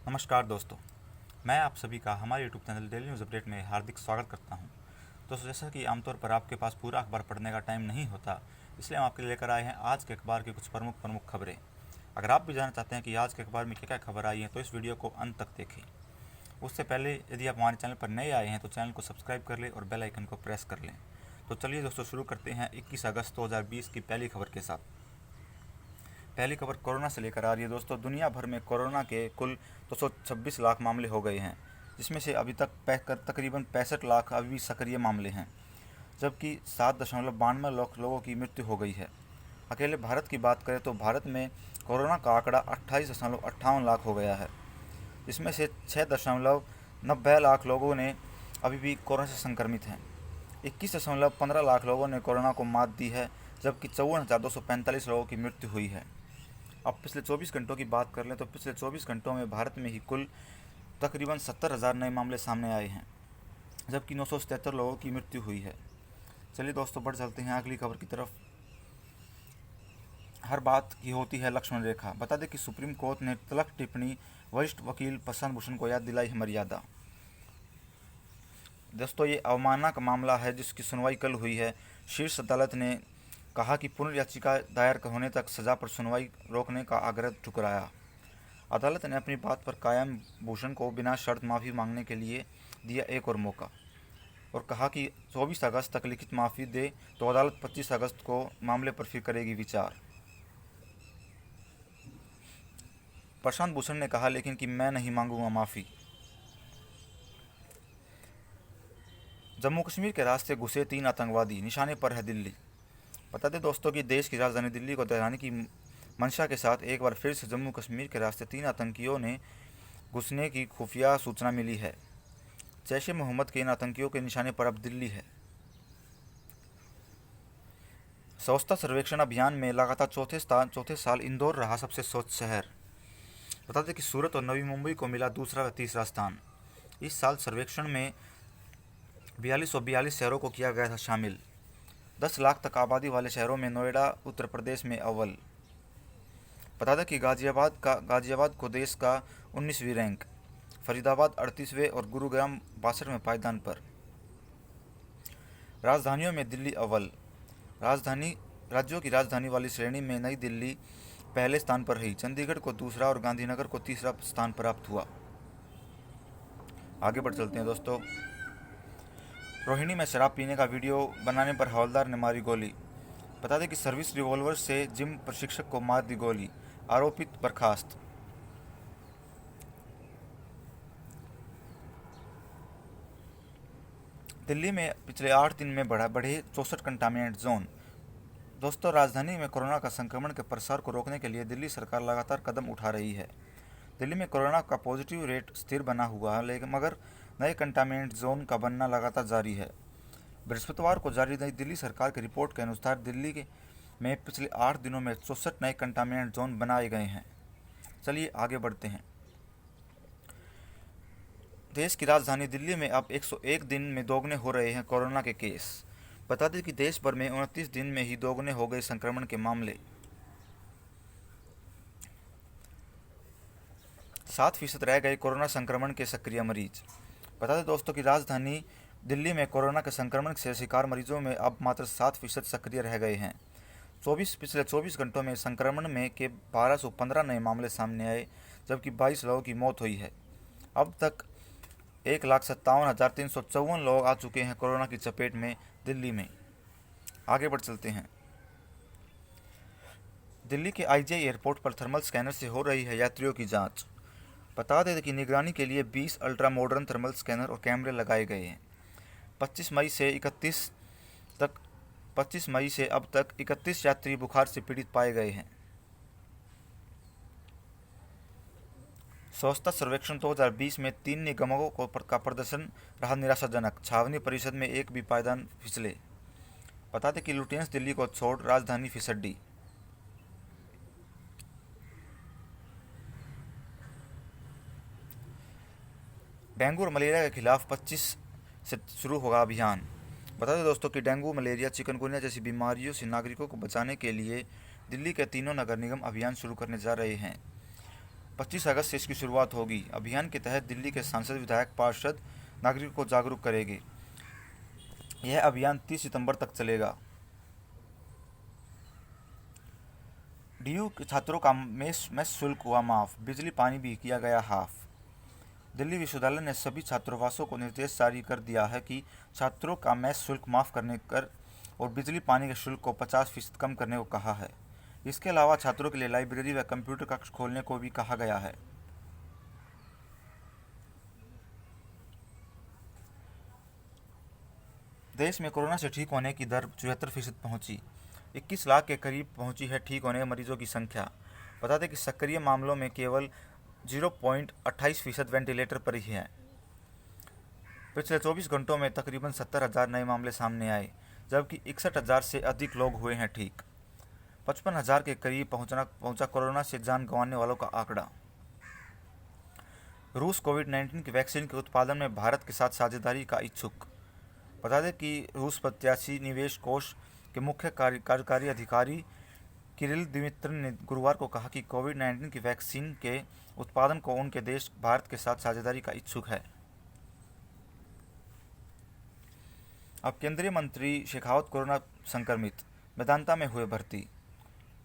नमस्कार दोस्तों, मैं आप सभी का हमारे YouTube channel daily news update में हार्दिक स्वागत करता हूं। दोस्तों, जैसा कि आमतौर पर आपके पास पूरा अखबार पढ़ने का टाइम नहीं होता, इसलिए हम आपके लिए लेकर आए हैं आज के अखबार की कुछ प्रमुख प्रमुख खबरें। अगर आप भी जानना चाहते हैं कि आज के अखबार में क्या क्या खबर आई है तो इस वीडियो को अंत तक देखें। उससे पहले यदि आप हमारे चैनल पर नए आए हैं तो चैनल को सब्सक्राइब कर लें और बेल आइकन को प्रेस कर लें। तो चलिए दोस्तों, शुरू करते हैं 21 अगस्त 2020 की पहली खबर के साथ। पहली खबर कोरोना से लेकर आ रही है दोस्तों। दुनिया भर में कोरोना के कुल 226 लाख मामले हो गए हैं, जिसमें से अभी तक तकरीबन 65 लाख अभी भी सक्रिय मामले हैं, जबकि 7.92 लाख लोगों की मृत्यु हो गई है। अकेले भारत की बात करें तो भारत में कोरोना का आंकड़ा 28.58 लाख हो गया है, जिसमें से 6.90 लाख लोगों ने अभी भी कोरोना से संक्रमित हैं। 21.15 लाख लोगों ने कोरोना को मात दी है, जबकि 54,245 लोगों की मृत्यु हुई है। अब पिछले 24 घंटों की बात कर लें तो पिछले 24 घंटों में भारत में ही कुल तकरीबन 70,000 नए मामले सामने आए हैं, जबकि 977 लोगों की मृत्यु हुई है। चलिए दोस्तों, बढ़ चलते हैं अगली खबर की तरफ। हर बात की होती है लक्ष्मण रेखा। बता दें कि सुप्रीम कोर्ट ने तलब टिप्पणी वरिष्ठ वकील प्रशांत भूषण को याद दिलाई है मर्यादा। दोस्तों, ये अवमानना का मामला है जिसकी सुनवाई कल हुई है। शीर्ष अदालत ने कहा कि पुनर्याचिका दायर होने तक सजा पर सुनवाई रोकने का आग्रह ठुकराया। अदालत ने अपनी बात पर कायम भूषण को बिना शर्त माफ़ी मांगने के लिए दिया एक और मौका और कहा कि 24 अगस्त तक लिखित माफ़ी दे तो अदालत 25 अगस्त को मामले पर फिर करेगी विचार। प्रशांत भूषण ने कहा लेकिन कि मैं नहीं मांगूंगा माफ़ी। जम्मू कश्मीर के रास्ते घुसे 3 आतंकवादी, निशाने पर है दिल्ली। बता दें दोस्तों कि देश की राजधानी दिल्ली को तहराने की मंशा के साथ एक बार फिर से जम्मू कश्मीर के रास्ते 3 आतंकियों ने घुसने की खुफिया सूचना मिली है। जैश ए मोहम्मद के इन आतंकियों के निशाने पर अब दिल्ली है। स्वच्छता सर्वेक्षण अभियान में लगातार चौथे साल इंदौर रहा सबसे स्वच्छ शहर। बता दें कि सूरत और नवी मुंबई को मिला दूसरा व तीसरा स्थान। इस साल सर्वेक्षण में 4242 शहरों को किया गया था शामिल। 10 लाख तक आबादी वाले शहरों में नोएडा उत्तर प्रदेश में अव्वल। बता दें कि गाजियाबाद को देश का 19वीं रैंक, फरीदाबाद 38वें और गुरुग्राम 62वें पायदान पर। राजधानियों में दिल्ली अव्वल। राज्यों की राजधानी वाली श्रेणी में नई दिल्ली पहले स्थान पर रही। चंडीगढ़ को दूसरा और गांधीनगर को तीसरा स्थान प्राप्त हुआ। आगे बढ़ चलते हैं दोस्तों। रोहिणी में शराब पीने का वीडियो बनाने पर हवलदार ने मारी गोली। बता दें कि सर्विस रिवॉल्वर से जिम प्रशिक्षक को मार दी गोली, आरोपित बर्खास्त। दिल्ली में पिछले 8 दिन में बढ़े 64 कंटामिनेंट जोन। दोस्तों, राजधानी में कोरोना का संक्रमण के प्रसार को रोकने के लिए दिल्ली सरकार लगातार कदम उठा रही है। दिल्ली में कोरोना का पॉजिटिव रेट स्थिर बना हुआ है, लेकिन मगर नए कंटामिनेंट जोन का बनना लगातार जारी है। बृहस्पतिवार को जारी नई दिल्ली सरकार की रिपोर्ट के अनुसार दिल्ली में पिछले 8 दिनों में 64 नए कंटामिनेंट जोन बनाए गए हैं। चलिए आगे बढ़ते हैं। देश की राजधानी दिल्ली में अब 101 दिन में दोगुने हो रहे हैं कोरोना के केस। बता दें कि देश भर में 29 दिन में ही दोगुने हो गए संक्रमण के मामले। 7% रह गए कोरोना संक्रमण के सक्रिय मरीज। बता दें दोस्तों कि राजधानी दिल्ली में कोरोना के संक्रमण से शिकार मरीजों में अब मात्र 7% सक्रिय रह गए हैं। पिछले 24 घंटों में संक्रमण में के 1215 नए मामले सामने आए, जबकि 22 लोगों की मौत हुई है। अब तक 1,57,354 लोग आ चुके हैं कोरोना की चपेट में दिल्ली में। आगे बढ़ चलते हैं। दिल्ली के आईजीआई एयरपोर्ट पर थर्मल स्कैनर से हो रही है यात्रियों की जांच। बता दें कि निगरानी के लिए 20 अल्ट्रा मॉडर्न थर्मल स्कैनर और कैमरे लगाए गए हैं। 25 मई से अब तक 31 यात्री बुखार से पीड़ित पाए गए हैं। स्वच्छता सर्वेक्षण 2020 में 3 निगमों का प्रदर्शन रहा निराशाजनक। छावनी परिषद में एक भी पायदान फिसले। बता दें कि लुटेंस दिल्ली को छोड़ राजधानी फिसड्डी। डेंगू और मलेरिया के खिलाफ 25 से शुरू होगा अभियान। बता दें दोस्तों कि डेंगू, मलेरिया, चिकनगुनिया जैसी बीमारियों से नागरिकों को बचाने के लिए दिल्ली के तीनों नगर निगम अभियान शुरू करने जा रहे हैं। 25 अगस्त से इसकी शुरुआत होगी। अभियान के तहत दिल्ली के सांसद, विधायक, पार्षद नागरिकों को जागरूक करेंगे। यह अभियान 30 सितंबर तक चलेगा। डीयू के छात्रों का मेस शुल्क हुआ माफ, बिजली पानी भी किया गया हाफ। दिल्ली विश्वविद्यालय ने सभी छात्रावासों को निर्देश जारी कर दिया है कि छात्रों का मेस शुल्क माफ करने कर और बिजली पानी के शुल्क को 50% कम करने को कहा है। इसके अलावा छात्रों के लिए लाइब्रेरी व कंप्यूटर कक्ष खोलने को भी कहा गया है। देश में कोरोना से ठीक होने की दर 74% पहुंची। 21 लाख के करीब पहुंची है ठीक होने मरीजों की संख्या। बता दें कि सक्रिय मामलों में केवल 0.28% वेंटिलेटर पर ही है। पिछले 24 घंटों में तकरीबन 70,000 नए मामले सामने आए, जबकि 61,000 से अधिक लोग हुए हैं ठीक। 55,000 के करीब पहुंचा कोरोना से जान गंवाने वालों का आंकड़ा। रूस कोविड-19 की वैक्सीन के उत्पादन में भारत के साथ साझेदारी का इच्छुक। बता दें कि रूस प्रत्याशी निवेश कोष के मुख्य कार्यकारी अधिकारी किरिल दिमित्री ने गुरुवार को कहा कि कोविड-19 की वैक्सीन के उत्पादन को उनके देश भारत के साथ साझेदारी का इच्छुक है। अब केंद्रीय मंत्री शेखावत कोरोना संक्रमित, मेदांता में हुए भर्ती।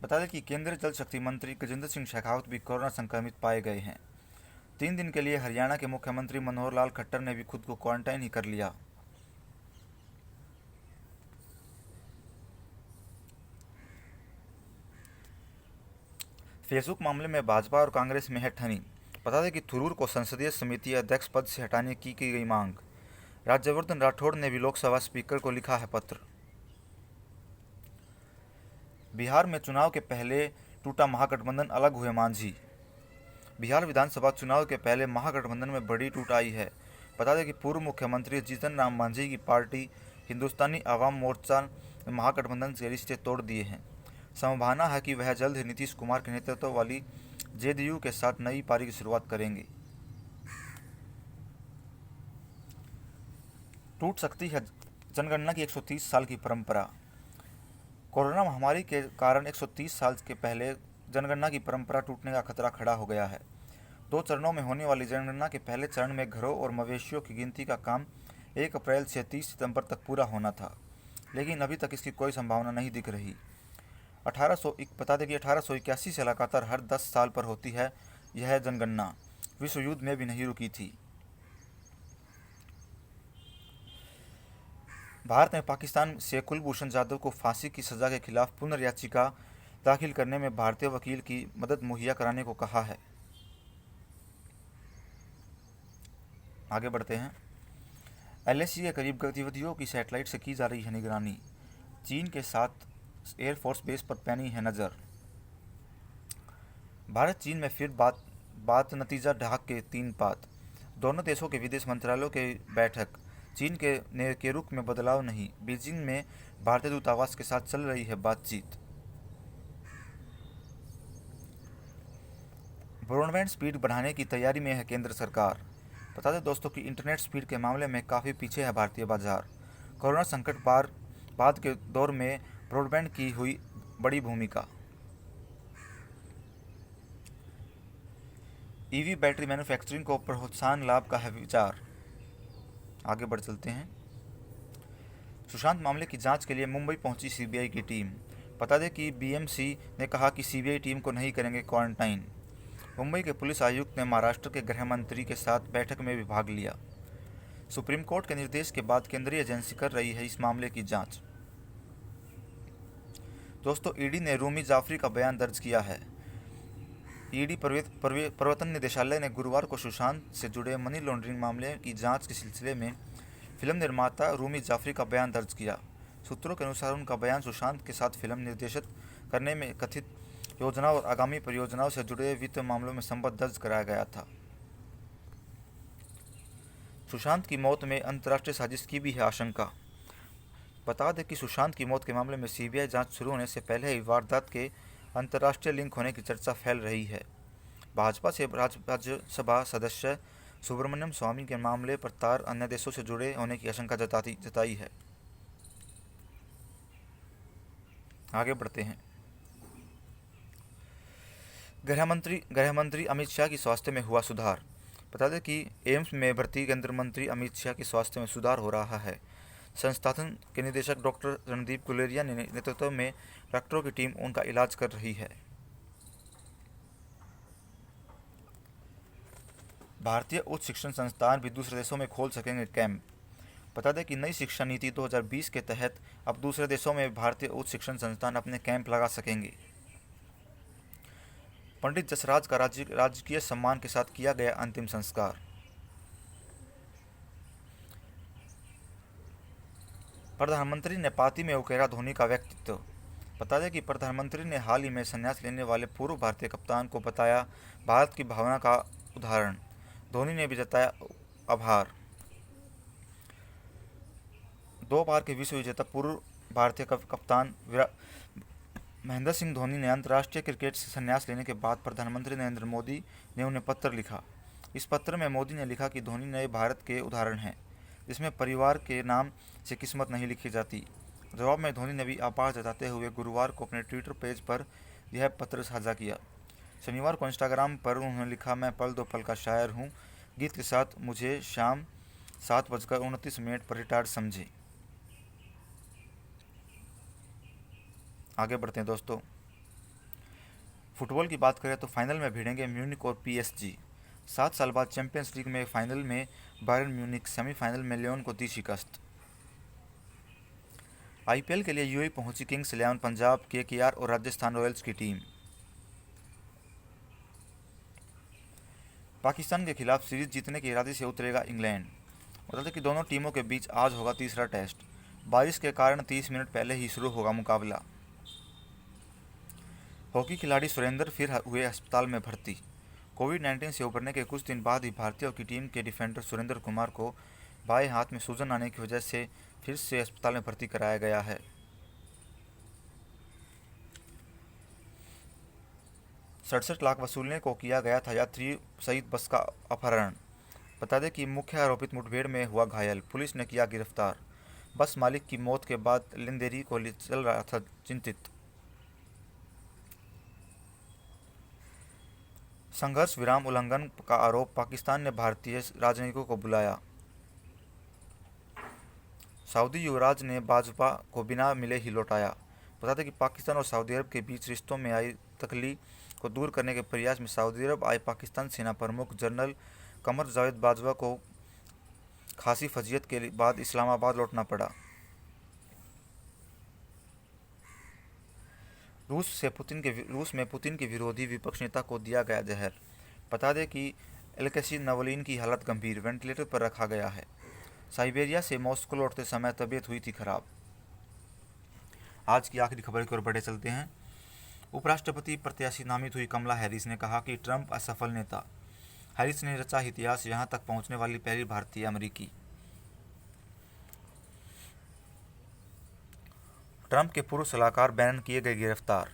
बता दें कि केंद्रीय जल शक्ति मंत्री गजेंद्र सिंह शेखावत भी कोरोना संक्रमित पाए गए हैं। 3 दिन के लिए हरियाणा के मुख्यमंत्री मनोहर लाल खट्टर ने भी खुद को क्वारंटाइन ही कर लिया। फेसबुक मामले में भाजपा और कांग्रेस में है ठनी। बता दें कि थुरूर को संसदीय समिति अध्यक्ष पद से हटाने की गई मांग। राज्यवर्धन राठौड़ ने भी लोकसभा स्पीकर को लिखा है पत्र। बिहार में चुनाव के पहले टूटा महागठबंधन, अलग हुए मांझी। बिहार विधानसभा चुनाव के पहले महागठबंधन में बड़ी टूट आई है। बता दें कि पूर्व मुख्यमंत्री जीतन राम मांझी की पार्टी हिंदुस्तानी आवाम मोर्चा ने महागठबंधन से रिश्ते तोड़ दिए हैं। संभावना है कि वह जल्द ही नीतीश कुमार के नेतृत्व वाली जेडीयू के साथ नई पारी की शुरुआत करेंगे। टूट सकती है जनगणना की 130 साल की परंपरा। कोरोना महामारी के कारण 130 साल के पहले जनगणना की परंपरा टूटने का खतरा खड़ा हो गया है। 2 चरणों में होने वाली जनगणना के पहले चरण में घरों और मवेशियों की गिनती का काम 1 अप्रैल से 30 सितंबर तक पूरा होना था, लेकिन अभी तक इसकी कोई संभावना नहीं दिख रही। बता दें कि 1881 से लगातार हर 10 साल पर होती है यह जनगणना। विश्व युद्ध में भी नहीं रुकी थी। भारत ने पाकिस्तान से कुलभूषण जाधव को फांसी की सजा के खिलाफ पुनर्याचिका दाखिल करने में भारतीय वकील की मदद मुहैया कराने को कहा है। आगे बढ़ते हैं। एलएसी के करीब गतिविधियों की सैटेलाइट से की जा रही है निगरानी। चीन के साथ एयरफोर्स बेस पर पैनी है नज़र। भारत चीन में फिर बात नतीजा ढाक के 3 पात। दोनों देशों के विदेश मंत्रालयों की बैठक। चीन के रुख में बदलाव नहीं। बीजिंग में भारतीय दूतावास के साथ चल रही है बातचीत। ब्रॉडबैंड स्पीड बढ़ाने की तैयारी में है केंद्र सरकार। बता दें दोस्तों कि इंटरनेट स्पीड के मामले में काफ़ी पीछे है भारतीय बाजार। कोरोना संकट बाद के दौर में ब्रॉडबैंड की हुई बड़ी भूमिका। ईवी बैटरी मैन्युफैक्चरिंग को प्रोत्साहन लाभ का है विचार। आगे बढ़ चलते हैं। सुशांत मामले की जांच के लिए मुंबई पहुंची सीबीआई की टीम। बता दें कि बीएमसी ने कहा कि सीबीआई टीम को नहीं करेंगे क्वारंटाइन। मुंबई के पुलिस आयुक्त ने महाराष्ट्र के गृह मंत्री के साथ बैठक में भी भाग लिया। सुप्रीम कोर्ट के निर्देश के बाद केंद्रीय एजेंसी कर रही है इस मामले की जांच। दोस्तों, ईडी ने रूमी जाफरी का बयान दर्ज किया है। ईडी प्रवर्तन निदेशालय ने गुरुवार को सुशांत से जुड़े मनी लॉन्ड्रिंग मामले की जांच के सिलसिले में फिल्म निर्माता रूमी जाफरी का बयान दर्ज किया। सूत्रों के अनुसार उनका बयान सुशांत के साथ फिल्म निर्देशित करने में कथित योजनाओं और आगामी परियोजनाओं से जुड़े वित्त मामलों में संबंध दर्ज कराया गया था। सुशांत की मौत में अंतर्राष्ट्रीय साजिश की भी है आशंका। बता दें कि सुशांत की मौत के मामले में सीबीआई जांच शुरू होने से पहले ही वारदात के अंतर्राष्ट्रीय लिंक होने की चर्चा फैल रही है। भाजपा से राज्यसभा सदस्य सुब्रमण्यम स्वामी के मामले पर तार अन्य देशों से जुड़े होने की आशंका जताई है। आगे बढ़ते हैं। गृहमंत्री अमित शाह की स्वास्थ्य में हुआ सुधार। बता दें कि एम्स में भर्ती केंद्रीय मंत्री अमित शाह की स्वास्थ्य में सुधार हो रहा है। संस्थान के निदेशक डॉक्टर रणदीप गुलेरिया ने नेतृत्व में डॉक्टरों की टीम उनका इलाज कर रही है। भारतीय उच्च शिक्षण संस्थान भी दूसरे देशों में खोल सकेंगे कैंप। बता दें कि नई शिक्षा नीति 2020 के तहत अब दूसरे देशों में भारतीय उच्च शिक्षण संस्थान अपने कैंप लगा सकेंगे। पंडित जसराज का राजकीय सम्मान के साथ किया गया अंतिम संस्कार। प्रधानमंत्री ने पार्टी में उकेरा धोनी का व्यक्तित्व। बता दें कि प्रधानमंत्री ने हाल ही में संन्यास लेने वाले पूर्व भारतीय कप्तान को बताया भारत की भावना का उदाहरण। धोनी ने भी जताया आभार। 2 बार के विश्व विजेता पूर्व भारतीय कप्तान महेंद्र सिंह धोनी ने अंतर्राष्ट्रीय क्रिकेट से संन्यास लेने के बाद प्रधानमंत्री नरेंद्र मोदी ने उन्हें पत्र लिखा। इस पत्र में मोदी ने लिखा कि धोनी नए भारत के उदाहरण हैं, जिसमें परिवार के नाम से किस्मत नहीं लिखी जाती। जवाब में धोनी ने भी आभार जताते हुए गुरुवार को अपने ट्विटर पेज पर यह पत्र साझा किया। शनिवार को इंस्टाग्राम पर उन्होंने लिखा, मैं पल दो पल का शायर हूँ, गीत के साथ मुझे शाम 7:29 पर रिटायर्ड समझे। आगे बढ़ते हैं दोस्तों। फुटबॉल की बात करें तो फाइनल में भिड़ेंगे म्यूनिक और पीएसजी। 7 साल बाद चैंपियंस लीग में फाइनल में बायर्न म्यूनिक, सेमीफाइनल में लियोन को दी शिकस्त। आईपीएल के लिए यूएई पहुंची किंग्स 11 पंजाब, केकेआर और राजस्थान रॉयल्स की टीम। पाकिस्तान के खिलाफ सीरीज जीतने के इरादे से उतरेगा इंग्लैंड। बता दें कि दोनों टीमों के बीच आज होगा तीसरा टेस्ट। बारिश के कारण 30 मिनट पहले ही शुरू होगा मुकाबला। हॉकी खिलाड़ी सुरेंद्र फिर हुए अस्पताल में भर्ती। कोविड-19 से उबरने के कुछ दिन बाद ही भारतीय हॉकी टीम के डिफेंडर सुरेंद्र कुमार को बाएं हाथ में सूजन आने की वजह से फिर से अस्पताल में भर्ती कराया गया है। $67 लाख वसूलने को किया गया था यात्री सहित बस का अपहरण। बता दें कि मुख्य आरोपित मुठभेड़ में हुआ घायल, पुलिस ने किया गिरफ्तार। बस मालिक की मौत के बाद लिंदेरी को चल रहा था चिंतित। संघर्ष विराम उल्लंघन का आरोप, पाकिस्तान ने भारतीय राजनयिकों को बुलाया। सऊदी युवराज ने बाजवा को बिना मिले ही लौटाया। बता दें कि पाकिस्तान और सऊदी अरब के बीच रिश्तों में आई तकली को दूर करने के प्रयास में सऊदी अरब आए पाकिस्तान सेना प्रमुख जनरल कमर जावेद बाजवा को खासी फजीयत के बाद इस्लामाबाद लौटना पड़ा। रूस में पुतिन के विरोधी विपक्ष नेता को दिया गया जहर। बता दें कि एलेक्सी नवलिन की हालत गंभीर, वेंटिलेटर पर रखा गया है। साइबेरिया से मॉस्को लौटते समय तबीयत हुई थी खराब। आज की आखिरी खबर की ओर बढ़े चलते हैं। उपराष्ट्रपति प्रत्याशी नामित हुई कमला हैरिस ने कहा कि ट्रंप असफल नेता। हैरिस ने रचा इतिहास, यहां तक पहुंचने वाली पहली भारतीय अमेरिकी। ट्रंप के पूर्व सलाहकार बैनन किए गए गिरफ्तार।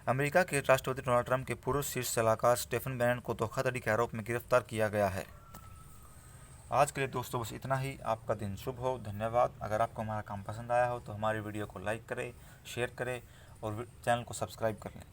अमेरिका के राष्ट्रपति डोनाल्ड ट्रंप के पूर्व शीर्ष सलाहकार स्टेफन बैनन को धोखाधड़ी के आरोप में गिरफ्तार किया गया है। आज के लिए दोस्तों बस इतना ही। आपका दिन शुभ हो। धन्यवाद। अगर आपको हमारा काम पसंद आया हो तो हमारी वीडियो को लाइक करें, शेयर करें और चैनल को सब्सक्राइब कर लें।